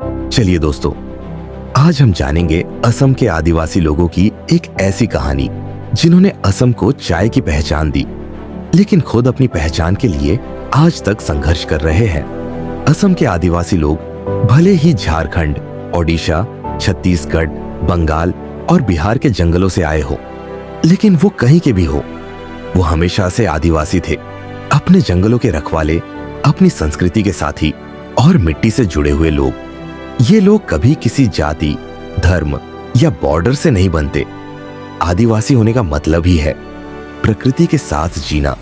चलिए दोस्तों, आज हम जानेंगे असम के आदिवासी लोगों की एक ऐसी कहानी जिन्होंने असम को चाय की पहचान दी, लेकिन खुद अपनी पहचान के लिए आज तक संघर्ष कर रहे हैं। असम के आदिवासी लोग भले ही झारखंड, ओडिशा, छत्तीसगढ़, बंगाल और बिहार के जंगलों से आए हो, लेकिन वो कहीं के भी हो, वो हमेशा से आदिवासी थे। अपने जंगलों के रखवाले, अपनी संस्कृति के साथी और मिट्टी से जुड़े हुए लोग। ये लोग कभी किसी जाति, धर्म या बॉर्डर से नहीं बनते। आदिवासी होने का मतलब ही है प्रकृति के साथ जीना,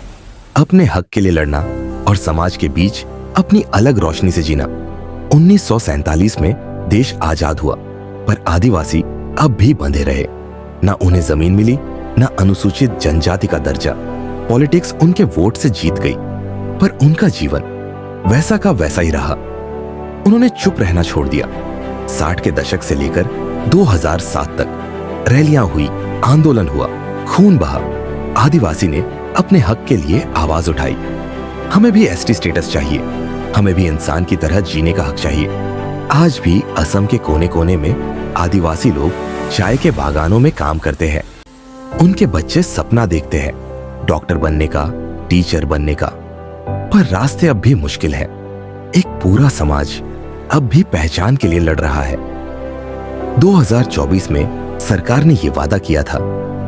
अपने हक के लिए लड़ना और समाज के बीच अपनी अलग रोशनी से जीना। 1947 में देश आजाद हुआ, पर आदिवासी अब भी बंधे रहे। ना उन्हें जमीन मिली, ना अनुसूचित जनजाति का दर्जा। पॉलिटिक्स उनके वोट से जीत गई, पर उनका जीवन वैसा का वैसा ही रहा। उन्होंने चुप रहना छोड़ दिया। 60 के दशक से लेकर 2007 तक रैलियां हुई, आंदोलन हुआ, खून बहा। आदिवासी ने अपने हक के लिए आवाज उठाई। हमें भी एसटी स्टेटस चाहिए, हमें भी इंसान की तरह जीने का हक चाहिए। आज भी असम के कोने कोने में आदिवासी लोग चाय के बागानों में काम करते हैं। उनके बच्चे सपना देखते हैं डॉक्टर बनने का, टीचर बनने का, पर रास्ते अब भी मुश्किल है। एक पूरा समाज अब भी पहचान के लिए लड़ रहा है। 2024 में सरकार ने यह वादा किया था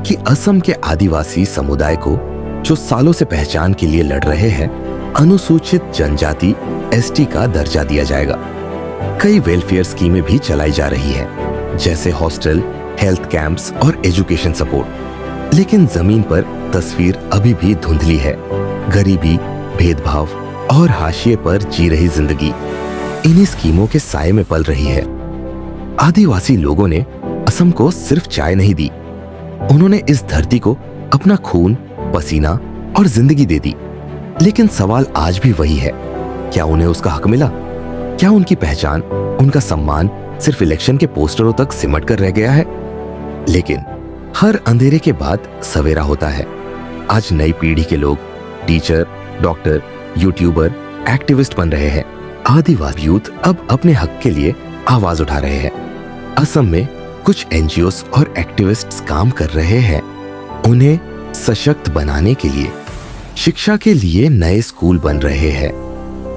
कि असम के आदिवासी समुदाय को, जो सालों से पहचान के लिए लड़ रहे हैं, अनुसूचित जनजाति एसटी का दर्जा दिया जाएगा। कई वेलफेयर स्कीमें भी चलाई जा रही हैं, जैसे हॉस्टल, हेल्थ कैंप्स और एजुकेशन सपोर्ट। लेकिन जमीन पर तस्वीर अभी भी धुंधली है। गरीबी, भेदभाव और हाशिए पर जी रही जिंदगी इन्हीं स्कीमों के साए में पल रही है। आदिवासी लोगों ने असम को सिर्फ चाय नहीं दी, उन्होंने इस धरती को अपना खून, पसीना और जिंदगी दे दी। लेकिन सवाल आज भी वही है, क्या उन्हें उसका हक मिला? क्या उनकी पहचान, उनका सम्मान सिर्फ इलेक्शन के पोस्टरों तक सिमट कर रह गया है? लेकिन हर अंधेरे के बाद सवेरा होता है। आज नई पीढ़ी के लोग टीचर, डॉक्टर, यूट्यूबर, एक्टिविस्ट बन रहे हैं। आदिवासी यूथ अब अपने हक के लिए आवाज उठा रहे हैं। असम में कुछ एनजीओस और एक्टिविस्ट्स काम कर रहे हैं उन्हें सशक्त बनाने के लिए। शिक्षा के लिए नए स्कूल बन रहे हैं।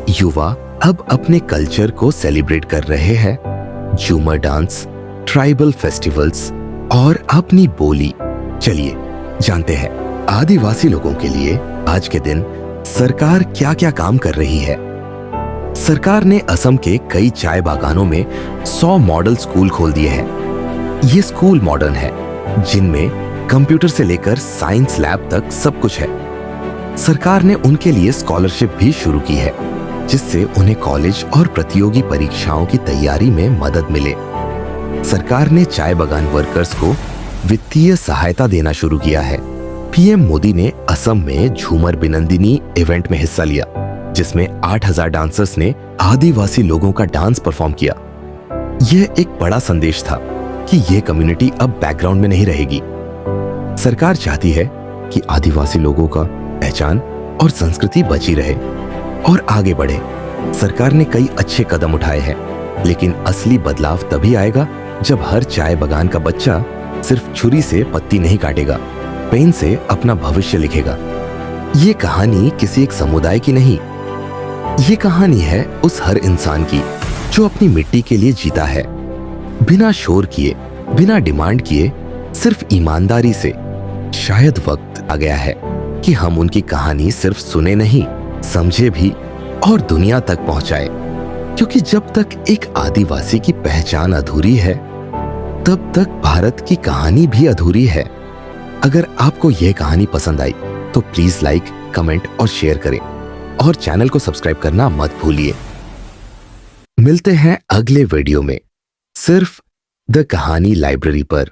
युवा अब अपने कल्चर को सेलिब्रेट कर रहे हैं। झूमर डांस, ट्राइबल फेस्टिवल्स और अपनी बोली। चलिए जानते हैं आदिवासी लोगों के लिए आज के दिन सरकार क्या क्या काम कर रही है। सरकार ने असम के कई चाय बागानों में 100 मॉडल स्कूल खोल दिए हैं। ये स्कूल मॉडर्न है, जिनमें कंप्यूटर से लेकर साइंस लैब तक सब कुछ है। सरकार ने उनके लिए स्कॉलरशिप भी शुरू की है, जिससे उन्हें कॉलेज और प्रतियोगी परीक्षाओं की तैयारी में मदद मिले। सरकार ने चाय बागान वर्कर्स को वित्तीय सहायता देना शुरू किया है। पीएम मोदी ने असम में झूमर बिनंदिनी इवेंट में हिस्सा लिया, जिसमें 8000 डांसर्स ने आदिवासी लोगों का डांस परफॉर्म किया। यह एक बड़ा संदेश था कि यह कम्युनिटी अब बैकग्राउंड में नहीं रहेगी। सरकार चाहती है कि आदिवासी लोगों का पहचान और संस्कृति बची रहे और आगे बढ़े। सरकार ने कई अच्छे कदम उठाए हैं, लेकिन असली बदलाव तभी आएगा जब हर चाय बागान का बच्चा सिर्फ छुरी से पत्ती नहीं काटेगा, पेन से अपना भविष्य लिखेगा। ये कहानी किसी एक समुदाय की नहीं, ये कहानी है उस हर इंसान की जो अपनी मिट्टी के लिए जीता है, बिना शोर किए, बिना डिमांड किए, सिर्फ ईमानदारी से। शायद वक्त आ गया है कि हम उनकी कहानी सिर्फ सुने नहीं, समझे भी और दुनिया तक पहुंचाए। क्योंकि जब तक एक आदिवासी की पहचान अधूरी है, तब तक भारत की कहानी भी अधूरी है। अगर आपको यह कहानी पसंद आई तो प्लीज लाइक, कमेंट और शेयर करें और चैनल को सब्सक्राइब करना मत भूलिए। मिलते हैं अगले वीडियो में, सिर्फ द कहानी लाइब्रेरी पर।